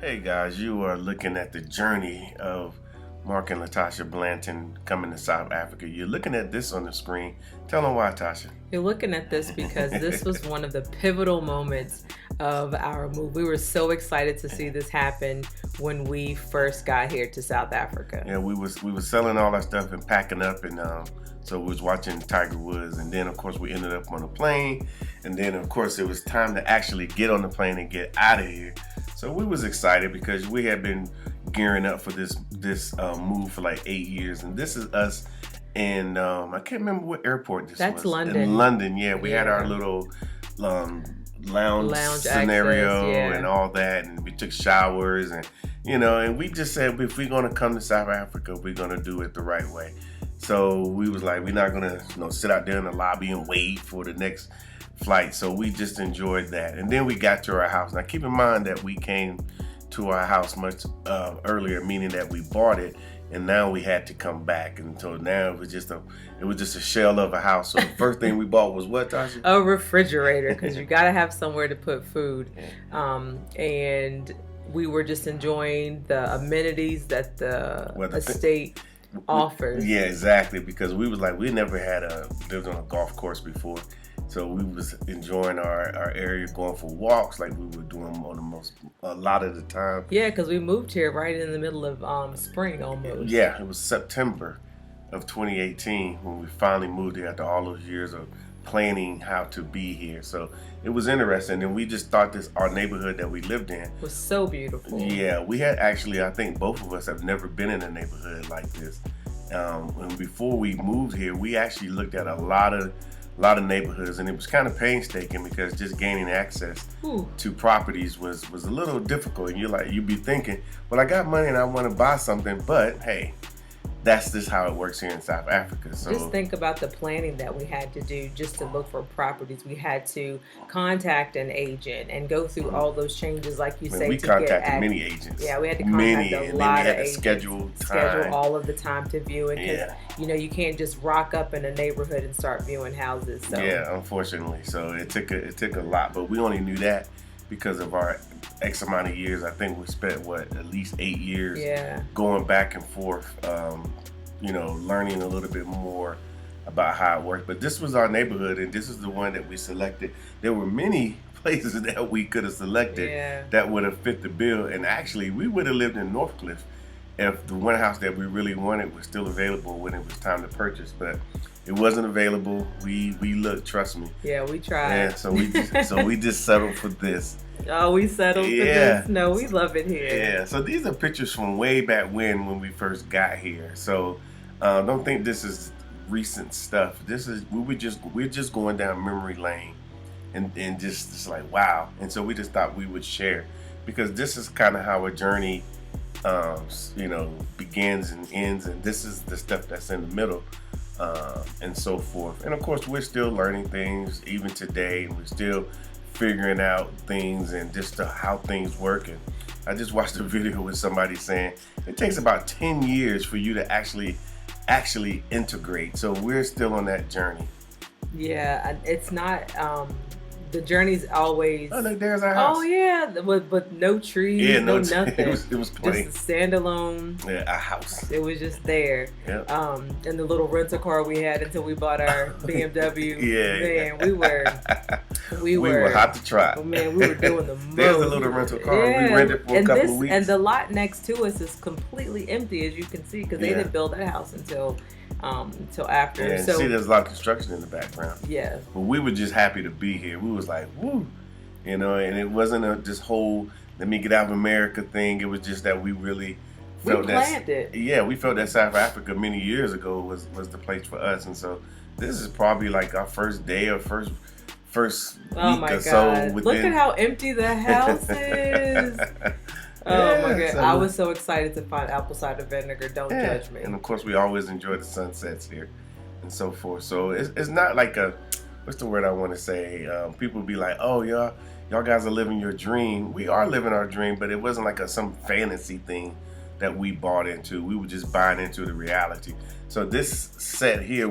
Hey guys, you are looking at the journey of Mark and Latasha Blanton coming to South Africa. You're looking at this on the screen. Tell them why, Tasha. You're looking at this because this was one of the pivotal moments of our move. We were so excited to see this happen when we first got here to South Africa. Yeah, we was selling all our stuff and packing up, and so we was watching Tiger Woods, and then of course we ended up on a plane, and then of course it was time to actually get on the plane and get out of here. So we was excited because we had been gearing up for this move for like 8 years, and this is us in I can't remember what airport this was. That's London. In London, yeah. We had our little lounge scenario access, and all that, and we took showers, and and we just said if we're gonna come to South Africa, we're gonna do it the right way. So we was like, we're not gonna sit out there in the lobby and wait for the next flight. So we just enjoyed that, and then we got to our house. Now keep in mind that we came to our house much earlier, meaning that we bought it, and now we had to come back, and so now it was just a shell of a house. So the first thing we bought was what, Tasha? A refrigerator, because you got to have somewhere to put food. And we were just enjoying the amenities that the estate offers. Yeah, exactly, because we was like, we never had lived on a golf course before. So we was enjoying our area, going for walks like we were doing a lot of the time. Yeah, because we moved here right in the middle of spring almost. Yeah, it was September of 2018 when we finally moved here after all those years of planning how to be here. So it was interesting, and we just thought our neighborhood that we lived in was so beautiful. Yeah, we had actually, I think both of us have never been in a neighborhood like this. And before we moved here, we actually looked at a lot of neighborhoods, and it was kind of painstaking because just gaining access to properties was a little difficult. And you'd be thinking, well, I got money and I want to buy something, but hey, that's just how it works here in South Africa. So just think about the planning that we had to do just to look for properties. We had to contact an agent and go through all those changes, like you say. We contacted many agents. Yeah, we had to contact a lot of agents. Schedule all of the time to view it, because you can't just rock up in a neighborhood and start viewing houses. So. Yeah, unfortunately. So it took a lot, but we only knew that because of our X amount of years. I think we spent at least 8 years going back and forth, learning a little bit more about how it worked. But this was our neighborhood, and this is the one that we selected. There were many places that we could have selected that would have fit the bill, and actually we would have lived in Northcliffe if the one house that we really wanted was still available when it was time to purchase, but it wasn't available. We looked, trust me. Yeah, we tried. Yeah, so we just settled for this. Oh, we settled for this? No, we love it here. Yeah, so these are pictures from way back when we first got here. So don't think this is recent stuff. We're just going down memory lane and just like, wow. And so we just thought we would share, because this is kind of how a journey begins and ends, and this is the stuff that's in the middle, and so forth. And of course, we're still learning things even today, and we're still figuring out things and just how things work. And I just watched a video with somebody saying it takes about 10 years for you to actually integrate. So we're still on that journey. Yeah, it's not the journey's always. Oh, look, there's our house. Oh yeah, with no trees, no nothing. It was plain. Just a standalone. Yeah, a house. It was just there. Yep. And the little rental car we had until we bought our BMW. Man, we were hot to try. Oh, man, we were doing the most. There's a little rental car. We rented for a couple of weeks. And the lot next to us is completely empty, as you can see, because they didn't build that house until after. Yeah, so see, there's a lot of construction in the background. Yeah. But we were just happy to be here. We was like, woo, and it wasn't this whole let me get out of America thing. It was just that we really felt it. Yeah, we felt that South Africa many years ago was the place for us, and so this is probably like our first day or first week or so. Look at how empty the house is. Oh my God. So I was so excited to find apple cider vinegar. Don't judge me. And of course, we always enjoy the sunsets here and so forth. So it's not like what's the word I want to say? People be like, oh, y'all guys are living your dream. We are living our dream, but it wasn't like some fantasy thing that we bought into. We were just buying into the reality. So this set here,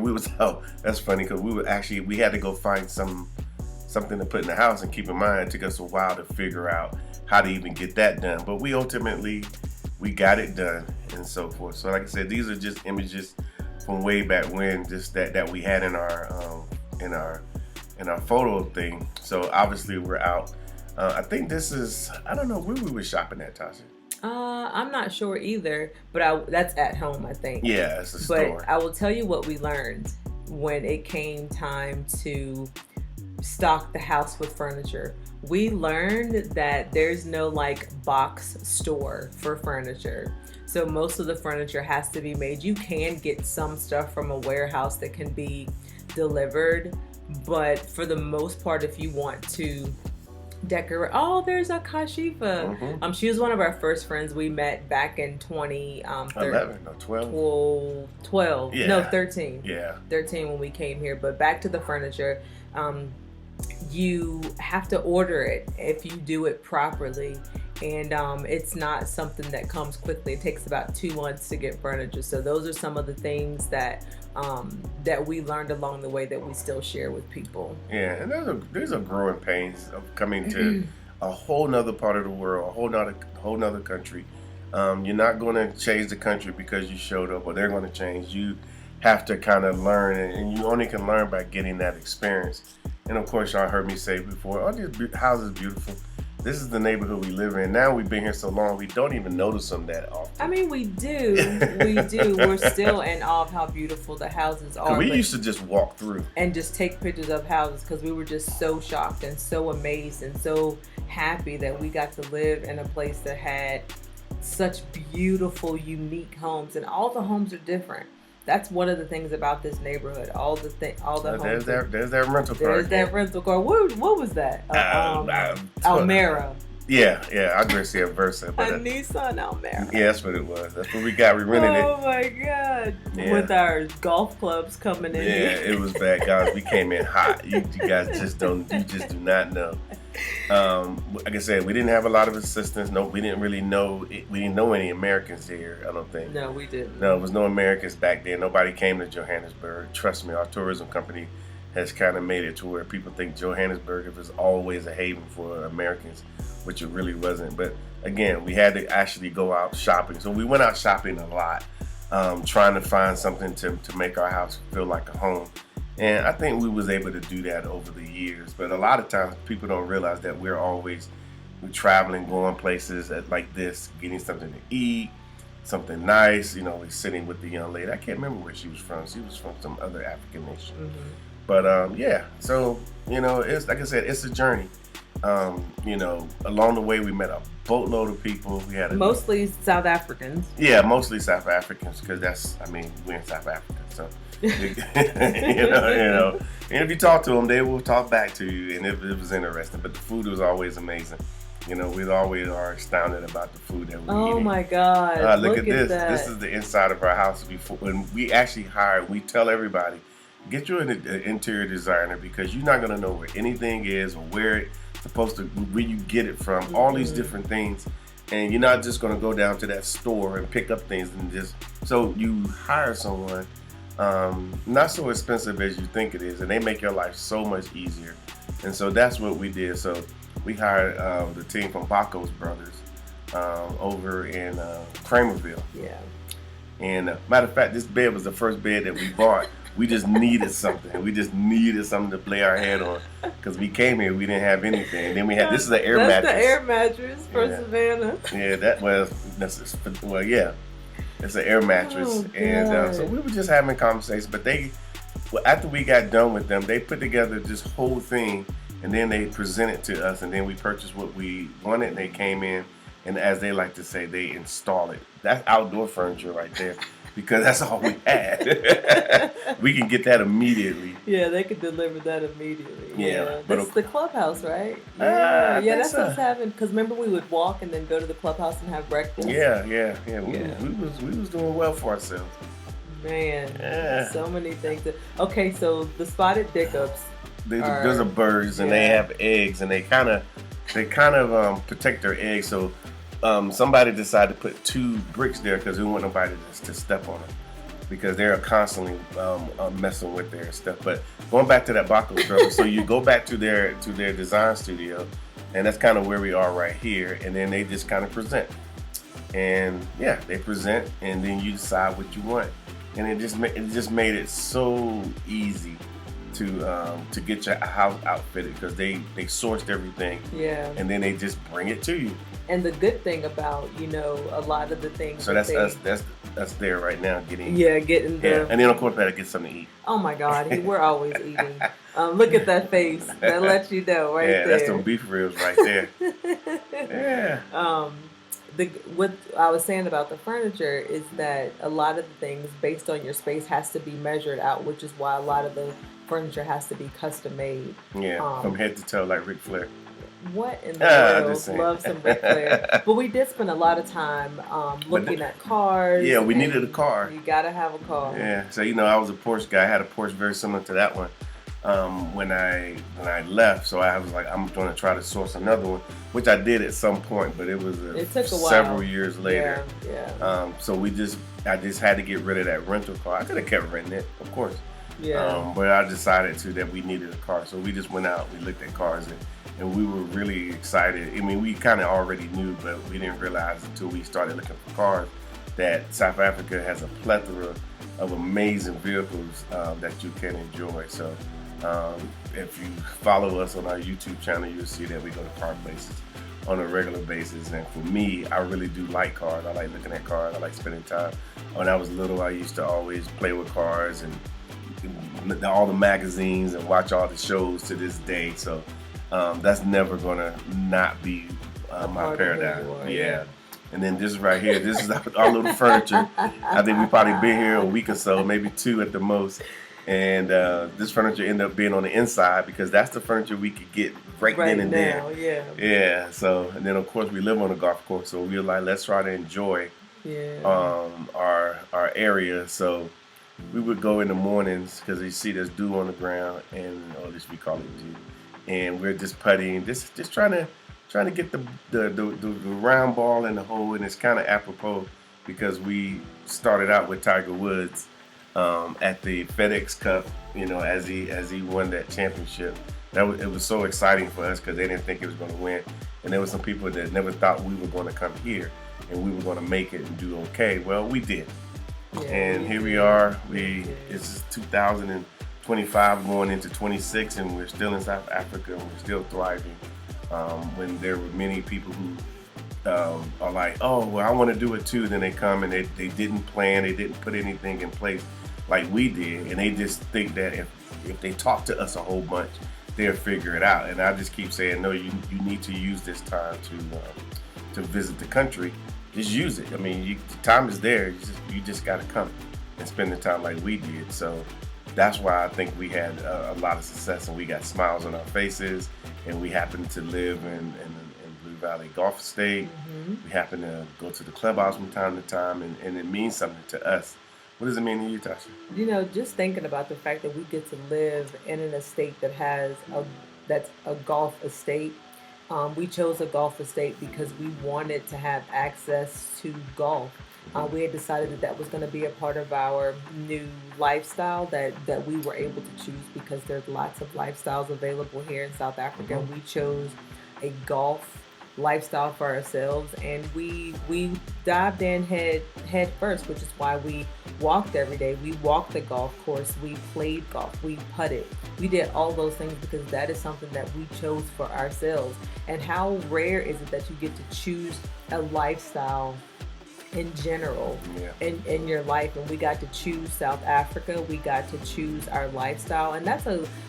that's funny, because we had to go find some something to put in the house. And keep in mind, it took us a while to figure out how to even get that done. But we got it done and so forth. So like I said, these are just images from way back when, just that we had in our photo thing. So obviously we're out. I think this is, I don't know where we were shopping at, Tasha. I'm not sure either, but that's at home, I think. Yeah, it's a store. But I will tell you what we learned when it came time to stock the house with furniture. We learned that there's no like box store for furniture. So most of the furniture has to be made. You can get some stuff from a warehouse that can be delivered, but for the most part, if you want to decorate, there's a Kashifa. Mm-hmm. She was one of our first friends we met back in 12. Yeah. No, 13. Yeah. 13 when we came here. But back to the furniture, you have to order it if you do it properly. And it's not something that comes quickly. It takes about 2 months to get furniture. So those are some of the things that we learned along the way that we still share with people. Yeah, and there's a growing pains of coming to a whole nother part of the world, a whole nother country. You're not going to change the country because you showed up, or they're going to change. You have to kind of learn, and you only can learn by getting that experience. And of course, y'all heard me say before, this house is beautiful. This is the neighborhood we live in. Now we've been here so long, we don't even notice them that often. I mean, we do. We're still in awe of how beautiful the houses are. We used to just walk through and just take pictures of houses because we were just so shocked and so amazed and so happy that we got to live in a place that had such beautiful, unique homes. And all the homes are different. That's one of the things about this neighborhood. All the homes. There's that rental car. There's that rental car. What was that? Almera. Yeah. I just say a Versa. But a Nissan Almera. Yeah, that's what it was. That's what we got. We rented it. Oh my God. Yeah. With our golf clubs coming in. Yeah, it was bad, guys. We came in hot. You guys just do not know. Like I said, we didn't have a lot of assistance. No, we didn't know any Americans here, I don't think. No, we didn't. No, there was no Americans back then. Nobody came to Johannesburg. Trust me, our tourism company has kind of made it to where people think Johannesburg is always a haven for Americans, which it really wasn't. But again, we had to actually go out shopping. So we went out shopping a lot, trying to find something to make our house feel like a home. And I think we was able to do that over the years. But a lot of times people don't realize that we're traveling, going places like this, getting something to eat, something nice. We're sitting with the young lady. I can't remember where she was from. She was from some other African nation. Mm-hmm. But yeah, so it's like I said, it's a journey. Along the way we met a boatload of people. We had mostly South Africans. Yeah, mostly South Africans, because we're in South Africa, so and if you talk to them, they will talk back to you, and it was interesting. But the food was always amazing. We always are astounded about the food that we're eating. Oh my God! Look at this. This is the inside of our house. When we actually we tell everybody, get you an interior designer, because you're not going to know where anything is or where you get it from. Mm-hmm. All these different things, and you're not just going to go down to that store and pick up things so you hire someone. Not so expensive as you think it is, and they make your life so much easier. And so that's what we did. So we hired the team from Baco's Brothers over in Kramerville. Yeah. And matter of fact, this bed was the first bed that we bought. We just needed something. We just needed something to lay our head on, because we came here, we didn't have anything. And then we had this is the air mattress. That's the air mattress for Savannah. Yeah, yeah. It's an air mattress. And so we were just having conversations. But after we got done with them, they put together this whole thing, and then they presented to us, and then we purchased what we wanted, and they came in, and as they like to say, they install it. That's outdoor furniture right there, because that's all we had. We can get that immediately. Yeah, they could deliver that immediately. Yeah. That's the clubhouse, right? Yeah, that's what's happening. Because remember, we would walk and then go to the clubhouse and have breakfast. Yeah. We was doing well for ourselves. Man, so many things. Okay, so the spotted dickups. Those are birds, and they have eggs, and they kind of protect their eggs. So somebody decided to put 2 bricks there because we want nobody to step on them. because they're constantly messing with their stuff. But going back to that Baco struggle, so you go back to their design studio, and that's kind of where we are right here. And then they just kind of present, and yeah, they present, and then you decide what you want, and it just made it so easy to get your house outfitted, because they sourced everything, and then they just bring it to you. And the good thing about, you know, a lot of the things. So that's there right now, getting the. And then of course better get something to eat. Oh my God, we're always eating. Look at that face. That lets you know right there. Yeah, that's some beef ribs right there. Yeah. What I was saying about the furniture is that a lot of the things based on your space has to be measured out, which is why a lot of the furniture has to be custom made. Yeah, from head to toe, like Ric Flair. What in the world? Love some Ric Flair. But we did spend a lot of time looking at cars. Yeah, we needed a car. You gotta have a car. Yeah, so you know, I was a Porsche guy. I had a Porsche very similar to that one. When I left, so I was like, I'm going to try to source another one, which I did at some point, but it took a while. Several years later. Yeah. So I just had to get rid of that rental car. I could have kept renting it, of course. Yeah. But I decided that we needed a car, so we just went out. We looked at cars, and we were really excited. I mean, we kind of already knew, but we didn't realize until we started looking for cars that South Africa has a plethora of amazing vehicles that you can enjoy. So if you follow us on our YouTube channel, you'll see that we go to car places on a regular basis. And for me, I really do like cars. I like looking at cars. I like spending time. When I was little, I used to always play with cars and all the magazines and watch all the shows to this day. So that's never gonna not be my paradigm. Yeah. And then this right here, this is our little furniture. I think we probably been here a week or so, maybe 2 at the most. And this furniture ended up being on the inside because that's the furniture we could get right then and there. Yeah. So, and then of course we live on a golf course, so we were like, let's try to enjoy our area. So we would go in the mornings because you see there's dew on the ground, and or at least we call it dew, and we're just putting, just trying to get the round ball in the hole. And it's kind of apropos because we started out with Tiger Woods at the FedEx Cup, you know, as he won that championship. It was so exciting for us because they didn't think he was going to win, and there were some people that never thought we were going to come here and we were going to make it and do okay. Well, we did. And here we are. It's 2025 going into 26, and we're still in South Africa and we're still thriving. When there were many people who are like, oh, well, I want to do it too. Then they come and they didn't plan, they didn't put anything in place like we did, and they just think that if they talk to us a whole bunch, they'll figure it out. And I just keep saying, no, you need to use this time to visit the country. Just use it. I mean, the time is there. You just got to come and spend the time like we did. So that's why I think we had a lot of success, and we got smiles on our faces. And we happen to live in Blue Valley Golf Estate. Mm-hmm. We happen to go to the clubhouse from time to time, and it means something to us. What does it mean to you, Tasha? You know, just thinking about the fact that we get to live in an estate that's a golf estate. We chose a golf estate because we wanted to have access to golf. We had decided that was going to be a part of our new lifestyle that we were able to choose because there's lots of lifestyles available here in South Africa. Mm-hmm. We chose a golf lifestyle for ourselves, and we dived in head first, which is why we walked every day. We walked the golf course, we played golf, we putted, we did all those things because that is something that we chose for ourselves. And how rare is it that you get to choose a lifestyle in general in your life? And we got to choose South Africa, we got to choose our lifestyle, and that's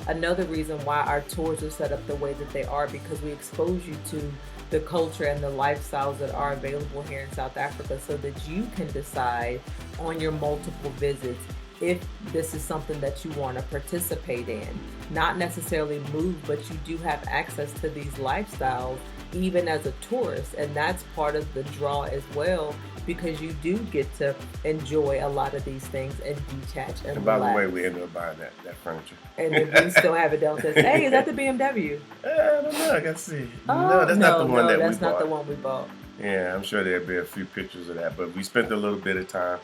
another reason why our tours are set up the way that they are, because we expose you to the culture and the lifestyles that are available here in South Africa, so that you can decide on your multiple visits if this is something that you want to participate in. Not necessarily move, but you do have access to these lifestyles even as a tourist, and that's part of the draw as well, because you do get to enjoy a lot of these things and detach and by relax. the way, we ended up buying that furniture. And then we still have it downstairs. Hey, is that the BMW? I don't know. I got to see. Oh, no, that's not the one that we bought. That's not the one we bought. Yeah, I'm sure there'll be a few pictures of that, but we spent a little bit of time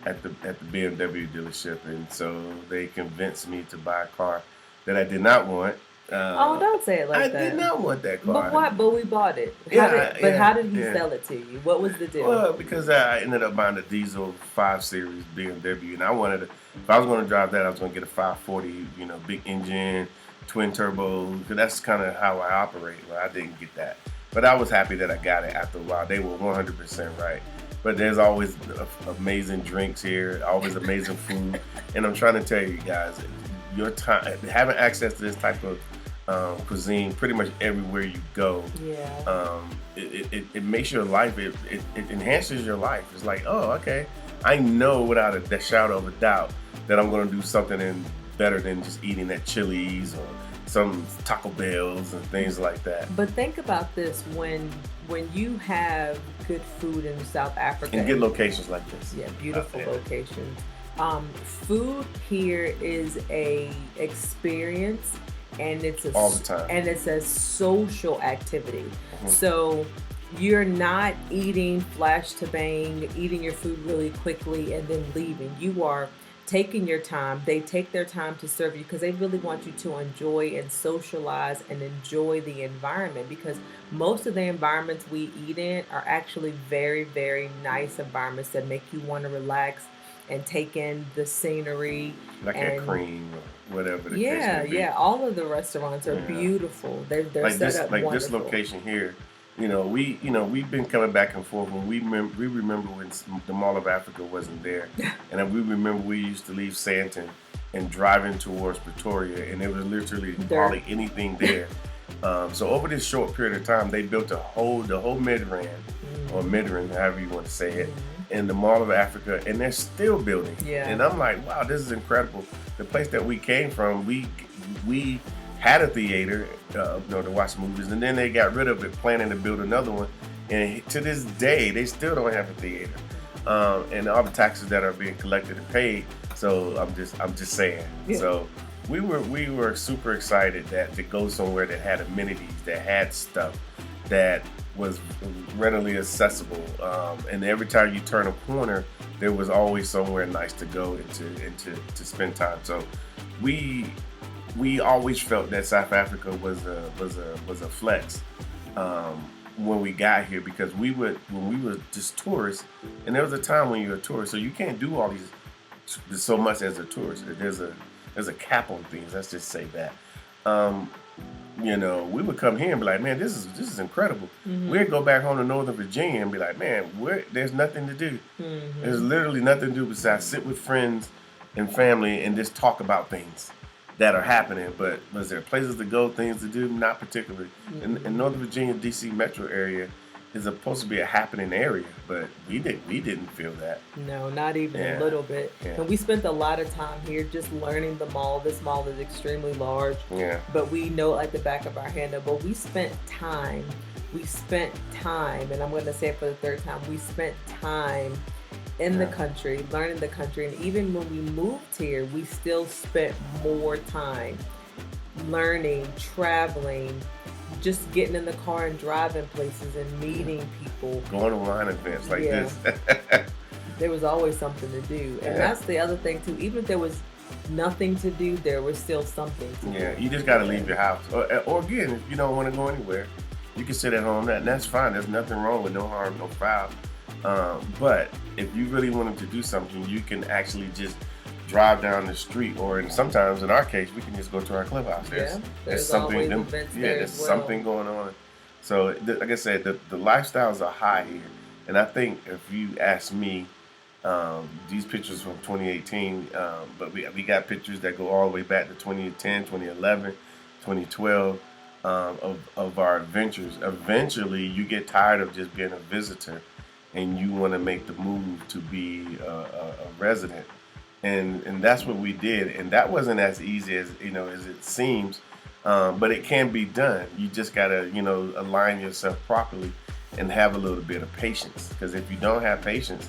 at the BMW dealership, and so they convinced me to buy a car that I did not want. Oh, don't say it like that. I did not want that car. But why? But we bought it. How did he sell it to you? What was the deal? Well, because I ended up buying the diesel 5 Series BMW, and I wanted to. If I was going to drive that, I was going to get a 540, big engine, twin turbo. Because that's kind of how I operate. Well, I didn't get that, but I was happy that I got it after a while. They were 100% right. But there's always amazing drinks here, always amazing food, and I'm trying to tell you guys, your time having access to this type of cuisine pretty much everywhere you go. Yeah. It makes your life. It enhances your life. It's like, oh, okay, I know without a shadow of a doubt that I'm going to do something better than just eating at Chili's or some Taco Bells and things like that. But think about this: when you have good food in South Africa and good locations like this. Yeah, beautiful locations. Food here is a experience, and it's all the time, and it's a social activity. Mm-hmm. So you're not eating flash to bang, eating your food really quickly and then leaving. You are taking your time. They take their time to serve you because they really want you to enjoy and socialize and enjoy the environment, because most of the environments we eat in are actually very, very nice environments that make you want to relax and take in the scenery. Like at Cream or whatever the case may be. Yeah. All of the restaurants are beautiful. They're like set up wonderful. This location here, we've been coming back and forth. When we remember when the Mall of Africa wasn't there, and we remember we used to leave Sandton and driving towards Pretoria, and there was literally hardly anything there. So over this short period of time, they built the whole Midrand, or Midrand, however you want to say it, in the Mall of Africa, and they're still building. Yeah. And I'm like, wow, this is incredible. The place that we came from, we had a theater, to watch movies, and then they got rid of it, planning to build another one. And to this day, they still don't have a theater, and all the taxes that are being collected and paid. So I'm just saying. Yeah. So we were super excited to go somewhere that had amenities, that had stuff, that was readily accessible, and every time you turn a corner, there was always somewhere nice to go and to spend time. So we always felt that South Africa was a flex when we got here, because when we were just tourists, and there was a time when you're a tourist, so you can't do all these so much as a tourist. There's a cap on things. Let's just say that. We would come here and be like, man, this is incredible. Mm-hmm. We'd go back home to Northern Virginia and be like, man, there's nothing to do. Mm-hmm. There's literally nothing to do besides sit with friends and family and just talk about things that are happening. But was there places to go, things to do? Not particularly. Mm-hmm. In Northern Virginia, D.C. metro area is supposed to be a happening area, but we didn't feel that. No, not even a little bit. Yeah. And we spent a lot of time here just learning the mall. This mall is extremely large. Yeah. But we know like the back of our hand. But we spent time, and I'm going to say it for the third time, we spent time in the country, learning the country. And even when we moved here, we still spent more time learning, traveling, just getting in the car and driving places and meeting people. Going to wine events like this. There was always something to do. And that's the other thing too. Even if there was nothing to do, there was still something to do. Yeah, you just got to leave your house. Or again, if you don't want to go anywhere, you can sit at home. And that's fine. There's nothing wrong with no harm, no foul. But if you really wanted to do something, you can actually just drive down the street, or sometimes in our case, we can just go to our clubhouse. There's something. There's something going on. So, like I said, the lifestyles are high here, and I think if you ask me, these pictures from 2018, but we got pictures that go all the way back to 2010, 2011, 2012 of our adventures. Eventually, you get tired of just being a visitor, and you want to make the move to be a resident. And that's what we did, and that wasn't as easy as it seems, but it can be done. You just gotta align yourself properly and have a little bit of patience, because if you don't have patience,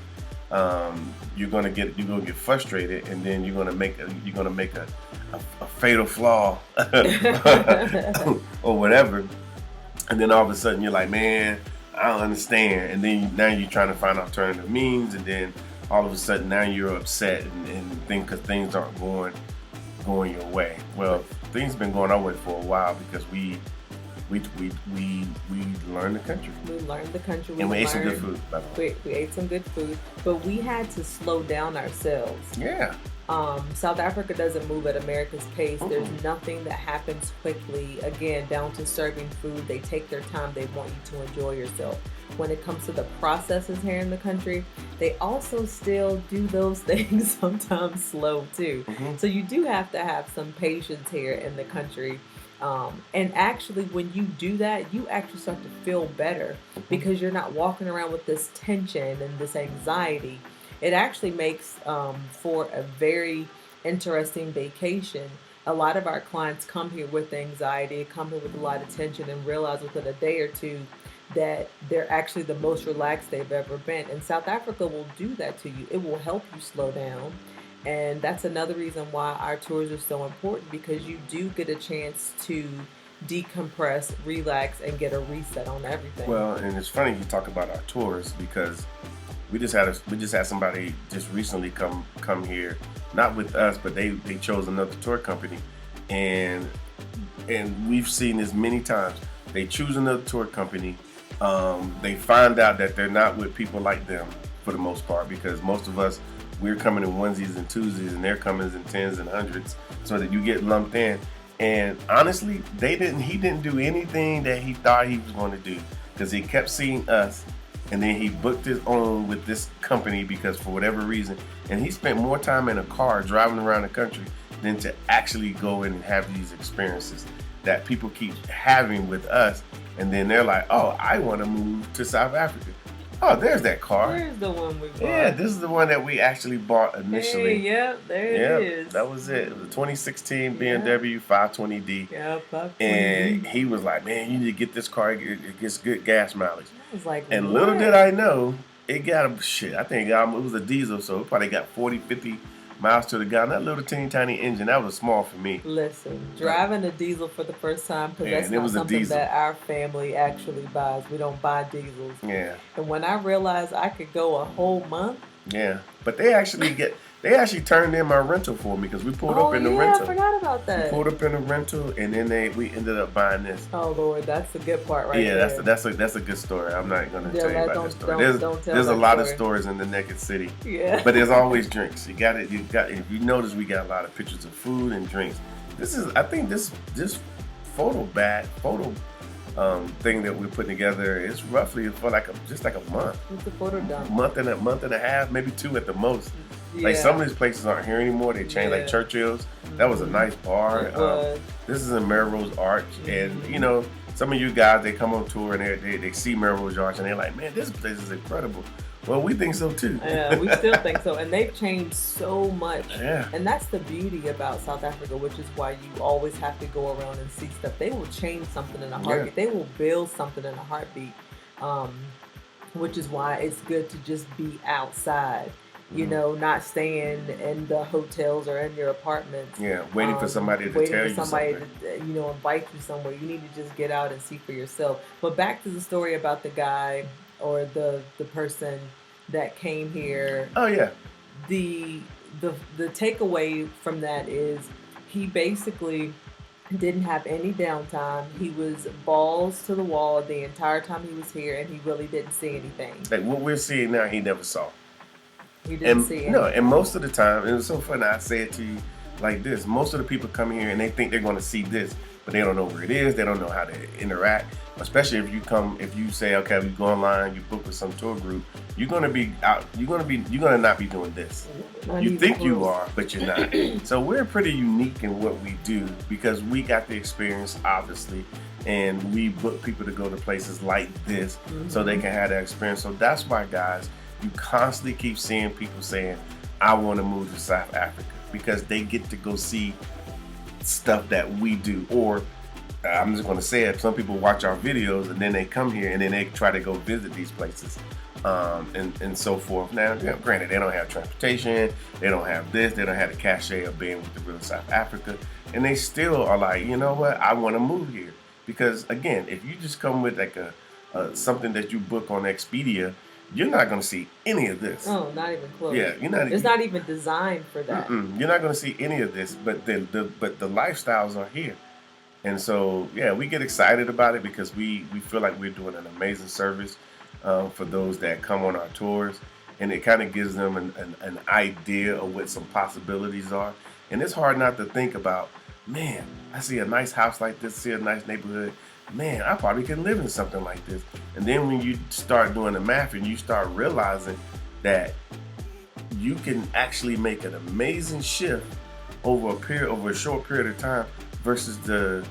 you're gonna get frustrated, and then you're gonna make a fatal flaw or whatever, and then all of a sudden you're like, man, I don't understand, and then now you're trying to find alternative means, and then all of a sudden now you're upset and think because things aren't going your way. Well, things been going our way for a while because we learned the country. We learned the country. And we ate some good food. We ate some good food, but we had to slow down ourselves. Yeah. South Africa doesn't move at America's pace. Mm-hmm. There's nothing that happens quickly. Again, down to serving food, they take their time. They want you to enjoy yourself. When it comes to the processes here in the country, they also still do those things sometimes slow too. Mm-hmm. So you do have to have some patience here in the country. And actually, when you do that, you actually start to feel better because you're not walking around with this tension and this anxiety. It actually makes for a very interesting vacation. A lot of our clients come here with anxiety, come here with a lot of tension, and realize within a day or two that they're actually the most relaxed they've ever been. And South Africa will do that to you. It will help you slow down. And that's another reason why our tours are so important, because you do get a chance to decompress, relax, and get a reset on everything. Well, and it's funny you talk about our tours because we just had somebody just recently come here, not with us, but they chose another tour company, and we've seen this many times. They choose another tour company. They find out that they're not with people like them for the most part, because most of us, we're coming in onesies and twosies, and they're coming in tens and hundreds, so that you get lumped in. And honestly, he didn't do anything that he thought he was going to do, because he kept seeing us, and then he booked his own with this company because for whatever reason, and he spent more time in a car driving around the country than to actually go in and have these experiences that people keep having with us. And then they're like, oh, I want to move to South Africa. Oh, there's that car. There's the one we bought. Yeah, this is the one that we actually bought initially. Hey, yep, there it is. That was it. It was a 2016 BMW 520D. Yeah, 520D. And he was like, man, you need to get this car. It gets good gas mileage. I was like, and what? Little did I know, it got a shit. I think it was a diesel, so it probably got 40, 50 miles to the gallon. That little teeny tiny engine, that was small for me. Listen, driving a diesel for the first time, because that's not something that our family actually buys. We don't buy diesels. Yeah. And when I realized I could go a whole month. Yeah, but they actually turned in my rental for me, because we pulled up in the rental. I forgot about that. We pulled up in the rental, and then we ended up buying this. Oh Lord, that's the good part, right there. Yeah, that's a good story. I'm not gonna tell you about this story. There's a lot of stories in the Naked City. Yeah. But there's always drinks. You got. If you notice, we got a lot of pictures of food and drinks. I think this photo thing that we're putting together is roughly for just like a month. It's a photo dump. Month and a half, maybe 2 at the most. Yeah. Like some of these places aren't here anymore. They changed, like Churchill's. That was a nice bar. This is in Melrose Arch, and some of you guys, they come on tour and they see Melrose Arch and they're like, man, this place is incredible. Well, we think so too. Yeah, we still think so, and they've changed so much. Yeah. And that's the beauty about South Africa, which is why you always have to go around and see stuff. They will change something in a heartbeat. Yeah. They will build something in a heartbeat, which is why it's good to just be outside. Not staying in the hotels or in your apartments. Yeah, waiting for somebody to tell you something. To, invite you somewhere. You need to just get out and see for yourself. But back to the story about the guy or the person that came here. Oh yeah. The takeaway from that is he basically didn't have any downtime. He was balls to the wall the entire time he was here, and he really didn't see anything. Like what we're seeing now, he never saw. You didn't see it. No, and most of the time, it was so funny. I say it to you like this: most of the people come here and they think they're going to see this, but they don't know where it is. They don't know how to interact. Especially if you say, okay, you go online, you book with some tour group, you're going to be out. You're going to not be doing this. You think you are, but you're not. So we're pretty unique in what we do because we got the experience, obviously, and we book people to go to places like this so they can have that experience. So that's why, guys, you constantly keep seeing people saying, I want to move to South Africa, because they get to go see stuff that we do. Or I'm just going to say it, some people watch our videos and then they come here and then they try to go visit these places and so forth. Now, granted, they don't have transportation, they don't have this, they don't have the cachet of being with the real South Africa, and they still are like, you know what, I want to move here. Because again, if you just come with like something that you book on Expedia, you're not going to see any of this. Oh, not even close. Yeah, you're not. It's not even designed for that. You're not going to see any of this, but the lifestyles are here. And so, yeah, we get excited about it because we feel like we're doing an amazing service for those that come on our tours. And it kind of gives them an idea of what some possibilities are. And it's hard not to think about, man, I see a nice house like this, see a nice neighborhood. Man, I probably can live in something like this. And then when you start doing the math and you start realizing that you can actually make an amazing shift over a short period of time versus the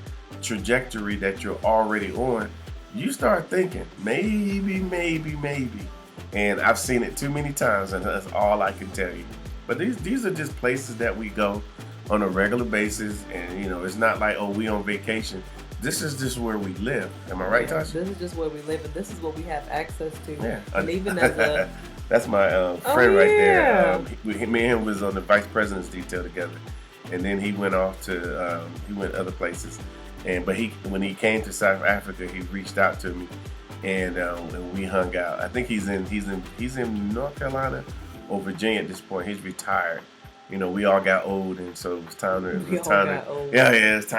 trajectory that you're already on, you start thinking, maybe. And I've seen it too many times, and that's all I can tell you. But these are just places that we go on a regular basis, and it's not like, oh, we on vacation. This is just where we live. Am I right, Tasha? This is just where we live, and this is what we have access to. Yeah. And even as a that's my friend right there. Me and him was on the vice president's detail together, and then he went off to he went other places. But when he came to South Africa, he reached out to me, and we hung out. I think he's in North Carolina or Virginia at this point. He's retired. We all got old, and so it was time to it's time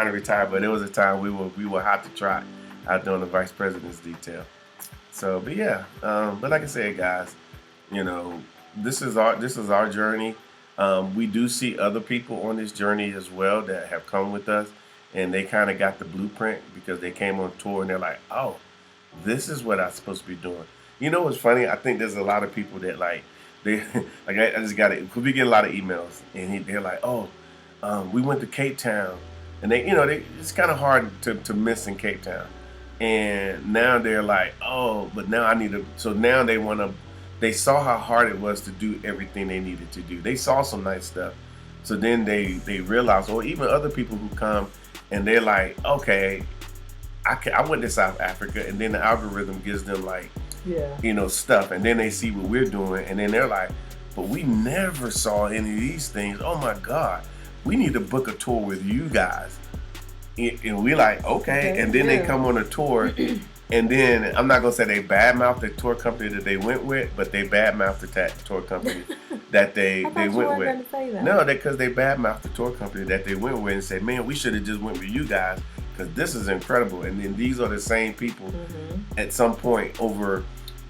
to retire. But it was a time we were hot to trot out there on the vice president's detail. So, but yeah, but like I said, guys, this is our journey. We do see other people on this journey as well that have come with us, and they kind of got the blueprint because they came on tour and they're like, oh, this is what I'm supposed to be doing. What's funny? I think there's a lot of people that they like I just got it because we get a lot of emails and they're like, oh, we went to Cape Town, and it's kind of hard to miss in Cape Town, and now they're like, oh, but now I need to. So now they saw how hard it was to do everything they needed to do. They saw some nice stuff, so then they realized, or even other people who come and they're like, okay, I went to South Africa, and then the algorithm gives them stuff, and then they see what we're doing, and then they're like, but we never saw any of these things. Oh my God, we need to book a tour with you guys. And we like, okay. And then they come on a tour, and then I'm not gonna say they badmouth the tour company that they went with, but they badmouth the tour company that they went with. No, because they badmouth the tour company that they went with and said, man, we should have just went with you guys because this is incredible. And then these are the same people at some point over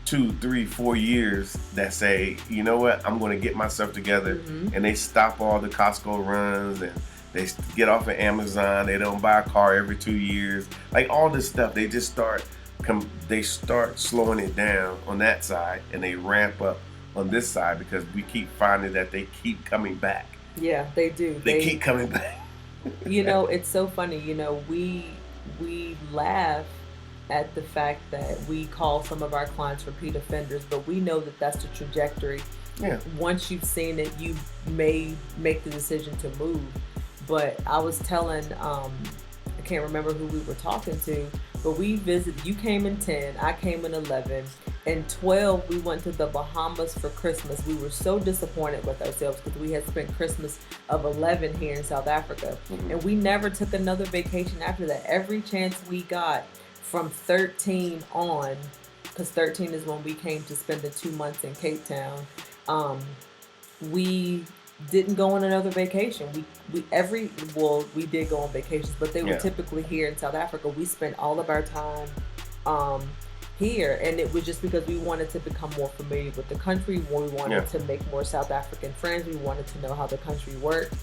2, 3, 4 years that say, you know what, I'm going to get myself together, and they stop all the Costco runs, and they get off of Amazon. They don't buy a car every 2 years, like all this stuff. They just start slowing it down on that side, and they ramp up on this side because we keep finding that they keep coming back. Yeah, they do. They keep coming back. It's so funny. We laugh at the fact that we call some of our clients repeat offenders, but we know that that's the trajectory. Yeah. Once you've seen it, you may make the decision to move. But I was telling, I can't remember who we were talking to, but you came in 10, I came in 11. In 12, we went to the Bahamas for Christmas. We were so disappointed with ourselves because we had spent Christmas of 11 here in South Africa. And we never took another vacation after that. Every chance we got from 13 on, because 13 is when we came to spend the 2 months in Cape Town, we didn't go on another vacation. We did go on vacations, but they were typically here in South Africa. We spent all of our time here, and it was just because we wanted to become more familiar with the country. We wanted to make more South African friends. We wanted to know how the country worked.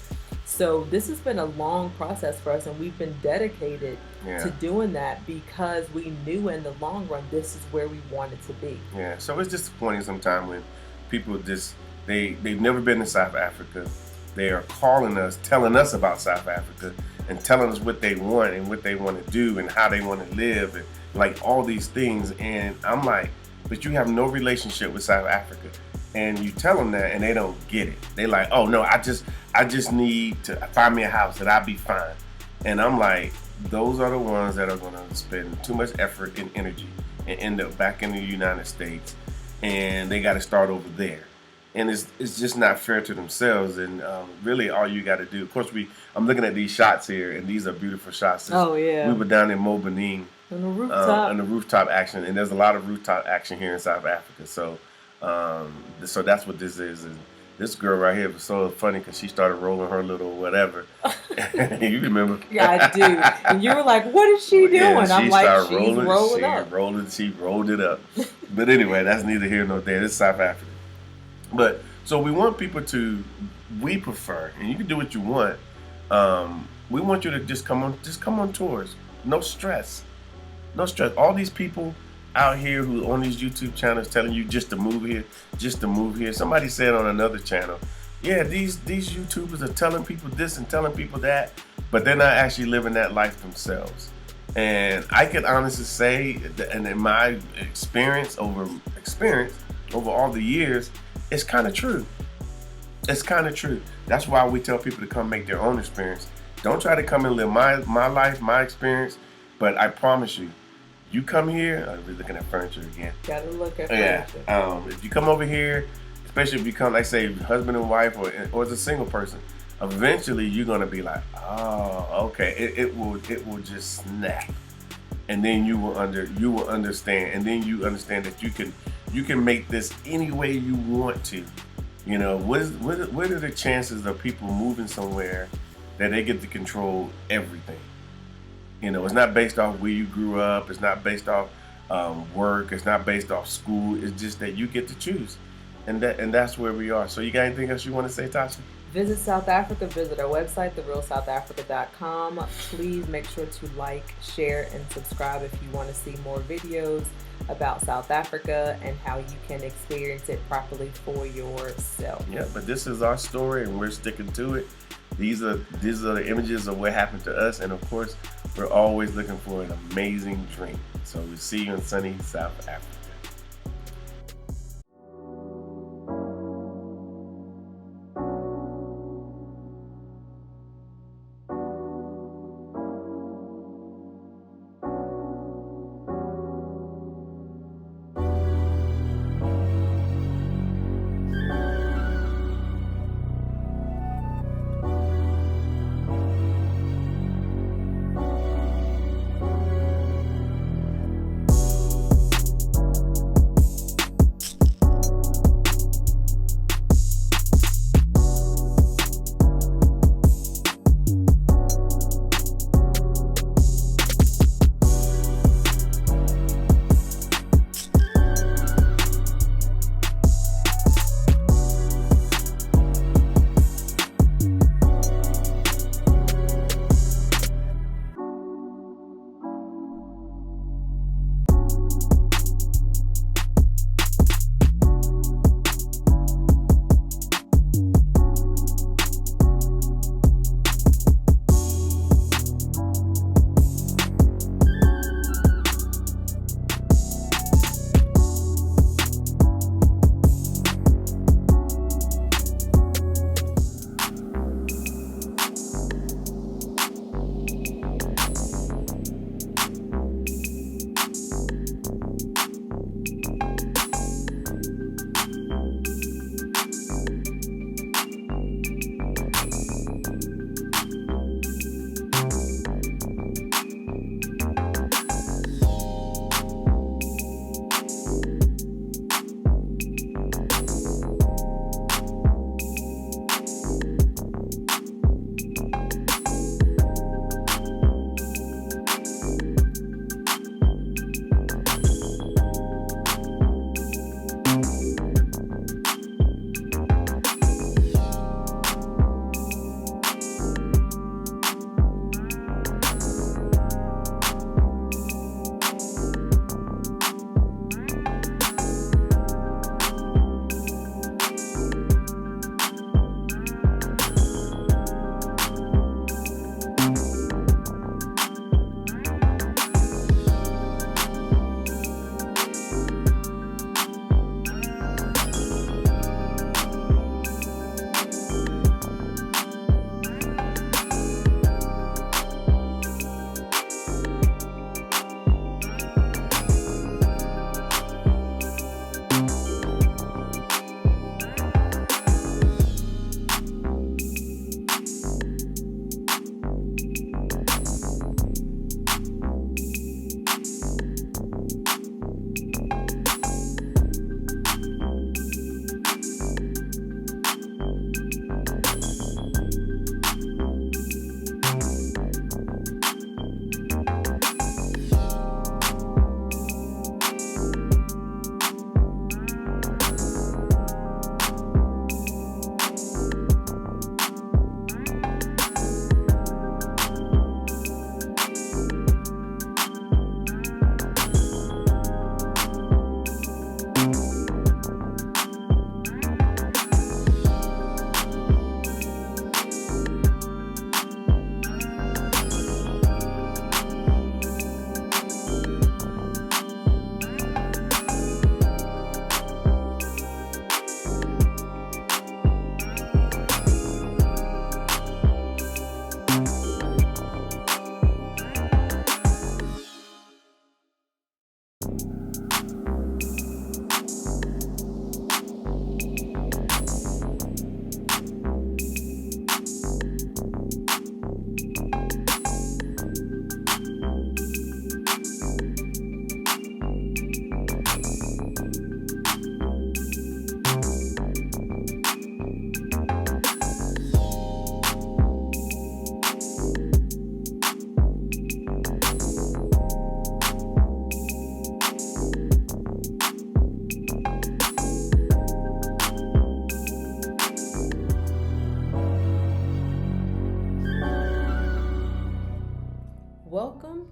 So this has been a long process for us, and we've been dedicated to doing that because we knew in the long run this is where we wanted to be. Yeah, so it's disappointing sometimes when people they've never been to South Africa. They are calling us, telling us about South Africa, and telling us what they want and what they want to do and how they want to live, and like all these things. And I'm like, but you have no relationship with South Africa. And you tell them that, and they don't get it. They like, oh no, I just need to find me a house and I'll be fine. And I'm like, those are the ones that are going to spend too much effort and energy and end up back in the United States, and they got to start over there. And it's just not fair to themselves. And really, all you got to do, of course, I'm looking at these shots here, and these are beautiful shots. We were down in Mobening on the rooftop, on the rooftop action, and there's a lot of rooftop action here in South Africa. So So that's what this is. And this girl right here was so funny because she started rolling her little whatever. You remember? Yeah, I do. And you were like, "What is she doing?" Yeah, I'm like, "She's rolling up." She rolled it up. But anyway, that's neither here nor there. This is South Africa. But so we want people to. We prefer, and you can do what you want. We want you to just come on tours. No stress. No stress. All these people out here who on these YouTube channels telling you just to move here, just to move here. Somebody said on another channel, yeah, these YouTubers are telling people this and telling people that, but they're not actually living that life themselves. And I can honestly say that, and in my experience over all the years, it's kind of true. It's kind of true. That's why we tell people to come make their own experience. Don't try to come and live my life, my experience. But I promise you, you come here. I'll be looking at furniture again. Gotta look at furniture. Yeah. If you come over here, especially if you come, like say, husband and wife, or as a single person, eventually you're gonna be like, oh, okay. It will just snap, and then you will understand, and then you understand that you can make this any way you want to. You know, what are the chances of people moving somewhere that they get to control everything? You know, it's not based off where you grew up. It's not based off work. It's not based off school. It's just that you get to choose, and that's where we are. So, you got anything else you want to say, Tasha? Visit South Africa. Visit our website, therealsouthafrica.com. Please make sure to like, share, and subscribe if you want to see more videos about South Africa and how you can experience it properly for yourself. Yeah, but this is our story, and we're sticking to it. These are the images of what happened to us, and of course, we're always looking for an amazing drink. So we'll see you in sunny South Africa.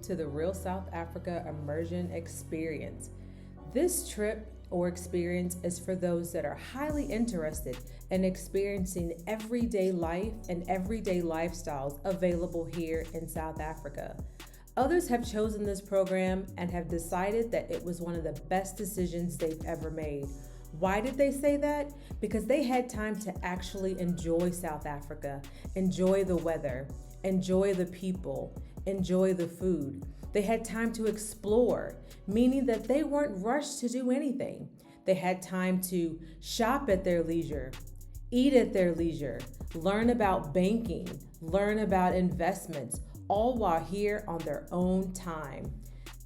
to the Real South Africa Immersion Experience. This trip or experience is for those that are highly interested in experiencing everyday life and everyday lifestyles available here in South Africa. Others have chosen this program and have decided that it was one of the best decisions they've ever made. Why did they say that? Because they had time to actually enjoy South Africa, enjoy the weather, enjoy the people, enjoy the food. They had time to explore, meaning that they weren't rushed to do anything. They had time to shop at their leisure, eat at their leisure, learn about banking, learn about investments, all while here on their own time.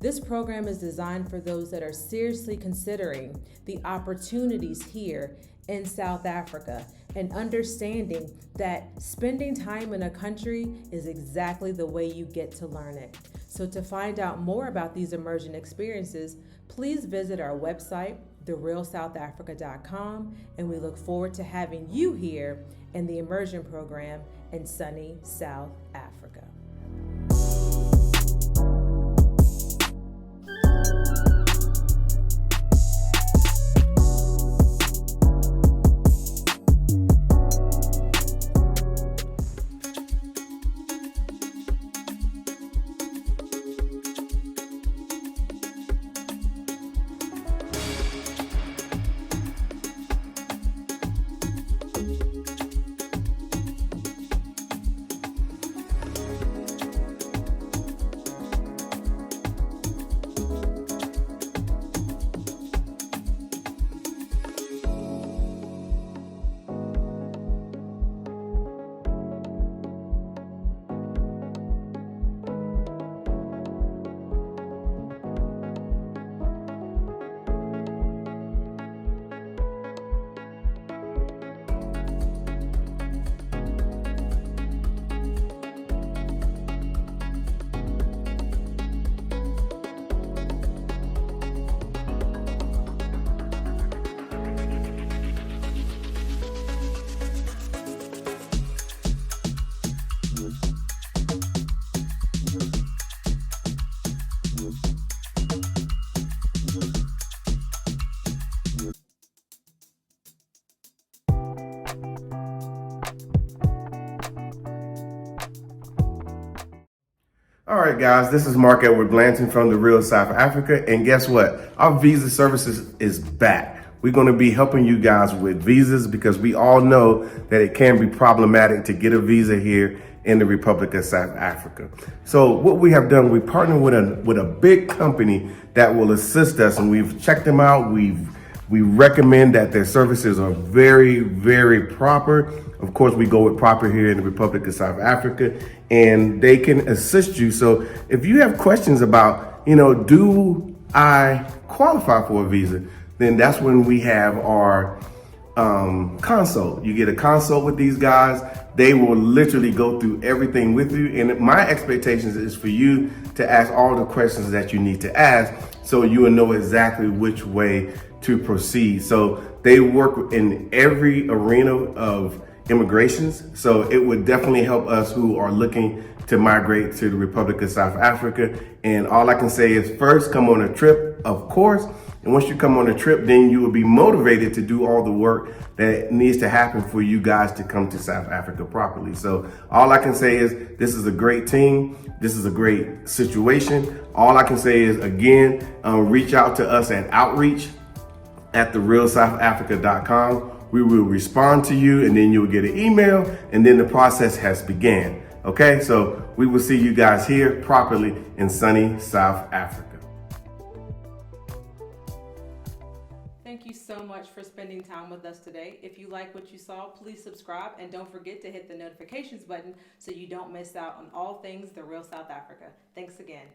This program is designed for those that are seriously considering the opportunities here in South Africa and understanding that spending time in a country is exactly the way you get to learn it. So to find out more about these immersion experiences, please visit our website, therealsouthafrica.com, and we look forward to having you here in the immersion program in sunny South Africa. All right, guys, this is Mark Edward Blanton from the Real South Africa. And guess what? Our visa services is back. We're going to be helping you guys with visas because we all know that it can be problematic to get a visa here in the Republic of South Africa. So what we have done, we partnered with a big company that will assist us, and we've checked them out. We recommend that their services are very, very proper. Of course, we go with proper here in the Republic of South Africa, and they can assist you. So if you have questions about, do I qualify for a visa? Then that's when we have our consult. You get a consult with these guys. They will literally go through everything with you. And my expectations is for you to ask all the questions that you need to ask so you will know exactly which way to proceed. So they work in every arena of immigrations. So it would definitely help us who are looking to migrate to the Republic of South Africa. And all I can say is first, come on a trip, of course. And once you come on a trip, then you will be motivated to do all the work that needs to happen for you guys to come to South Africa properly. So all I can say is this is a great team. This is a great situation. All I can say is, again, reach out to us at outreach@therealsouthafrica.com. We will respond to you, and then you'll get an email, and then the process has began. Okay, so we will see you guys here properly in sunny South Africa. Thank you so much for spending time with us today. If you like what you saw, please subscribe, and don't forget to hit the notifications button so you don't miss out on all things The Real South Africa. Thanks again.